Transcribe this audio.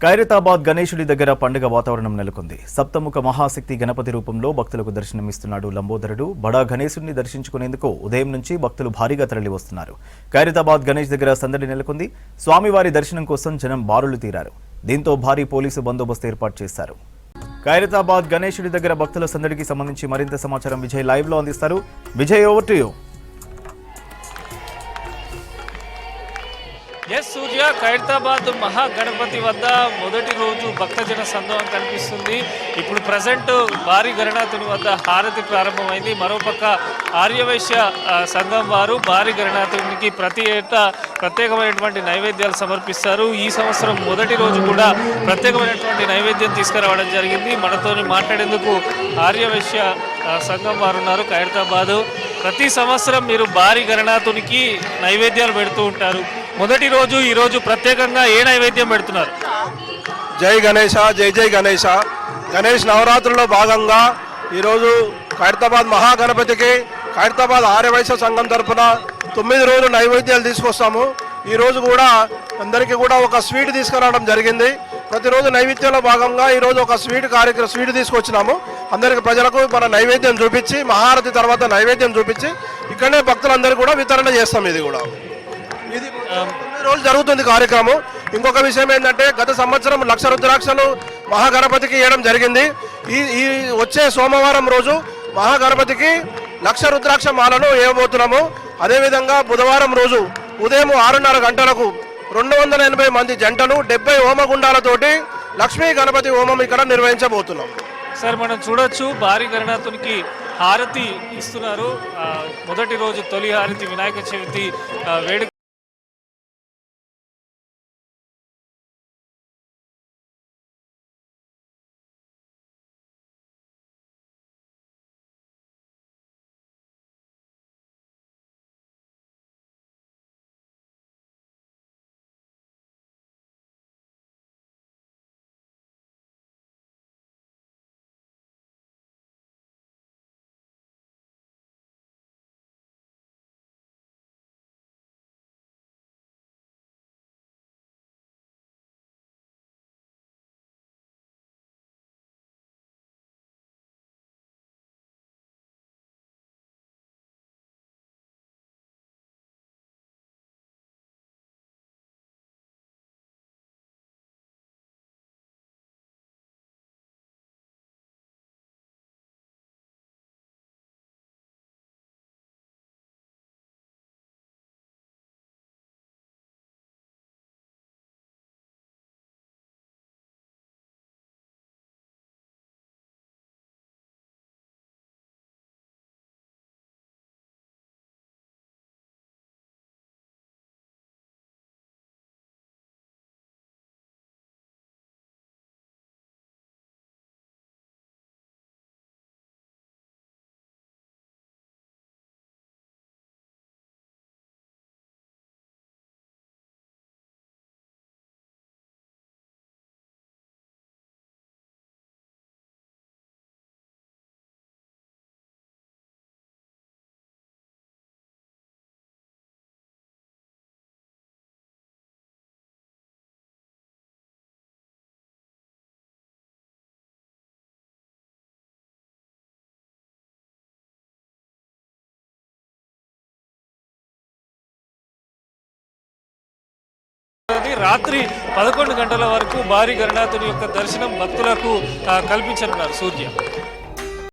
ఖైరతాబాద్ గణేశుడి దగ్గర పండుగ వాతావరణం నెలకొంది. సప్తముఖ మహాశక్తి గణపతి రూపంలో భక్తులకు దర్శనమిస్తున్నాడు లంబోదరుడు. బడా గణేశుడిని దర్శించుకునేందుకు ఉదయం నుంచి భక్తులు భారీగా తరలి వస్తున్నారు. ఖైరతాబాద్ గణేష్ దగ్గర సందడి నెలకొంది. స్వామివారి దర్శనం కోసం జనం బారులు తీరారు. దీంతో భారీ పోలీసు బందోబస్తు ఏర్పాటు చేశారు. ఖైరతాబాద్ గణేశుడి దగ్గర భక్తుల సందడికి సంబంధించి మరింత సమాచారం విజయ్ లైవ్ లో అందిస్తారు. Vijay, over to you. Surya, Khairatabad Mahaganapati వద్ద మొదటి రోజు భక్తజన సందోహం కనిపిస్తుంది. ఇప్పుడు ప్రజెంట్ భారీ గణనాథుని వద్ద హారతి ప్రారంభమైంది. మరోపక్క ఆర్యవైశ్య సంఘం వారు భారీ గణనాథునికి ప్రతి ఏటా ప్రత్యేకమైనటువంటి నైవేద్యాలు సమర్పిస్తారు. ఈ సంవత్సరం మొదటి రోజు కూడా ప్రత్యేకమైనటువంటి నైవేద్యం తీసుకురావడం జరిగింది. మనతో మాట్లాడేందుకు ఆర్యవైశ్య సంఘం వారు ఉన్నారు. ఖైరతాబాద్ ప్రతి సంవత్సరం మీరు భారీ గణనాథునికి నైవేద్యాలు పెడుతూ ఉంటారు. మొదటి రోజు ఈ రోజు ప్రత్యేకంగా ఏ నైవేద్యం పెడుతున్నారు? జై గణేశ, జై జై గణేశ. గణేష్ నవరాత్రుల్లో భాగంగా ఈరోజు ఖైరతాబాద్ మహాగణపతికి ఖైరతాబాద్ ఆర్యవైశ్య సంఘం తరఫున 9 రోజులు నైవేద్యాలు తీసుకొస్తాము. ఈరోజు కూడా అందరికీ కూడా ఒక స్వీట్ తీసుకురావడం జరిగింది. ప్రతిరోజు నైవేద్యంలో భాగంగా ఈరోజు ఒక స్వీట్ తీసుకొచ్చినాము. అందరికి ప్రజలకు మన నైవేద్యం చూపించి మహారతి తర్వాత నైవేద్యం చూపించి ఇక్కడనే భక్తులందరూ కూడా వితరణ చేస్తాం. ఇది 9 రోజులు జరుగుతుంది కార్యక్రమం. ఇంకొక విషయం ఏంటంటే, గత సంవత్సరం 1,00,000 రుద్రాక్షలు మహాగణపతికి ఇవ్వడం జరిగింది. ఈ వచ్చే సోమవారం రోజు మహాగణపతికి 1,00,000 రుద్రాక్ష మాలను ఇవ్వబోతున్నాము. అదేవిధంగా బుధవారం రోజు ఉదయం 6:30 గంటలకు 280 మంది జంటలు 70 హోమగుండాలతోటి లక్ష్మీ గణపతి హోమం ఇక్కడ నిర్వహించబోతున్నాం. సార్, మనం చూడొచ్చు భారీ గణనాథునికి హారతి ఇస్తున్నారు. మొదటి రోజు తొలి హారతి వినాయక చవితి వేడుక రాత్రి 11 గంటల వరకు భారీ గణనాథుని యొక్క దర్శనం భక్తులకు కల్పించనున్నారు. సూర్య.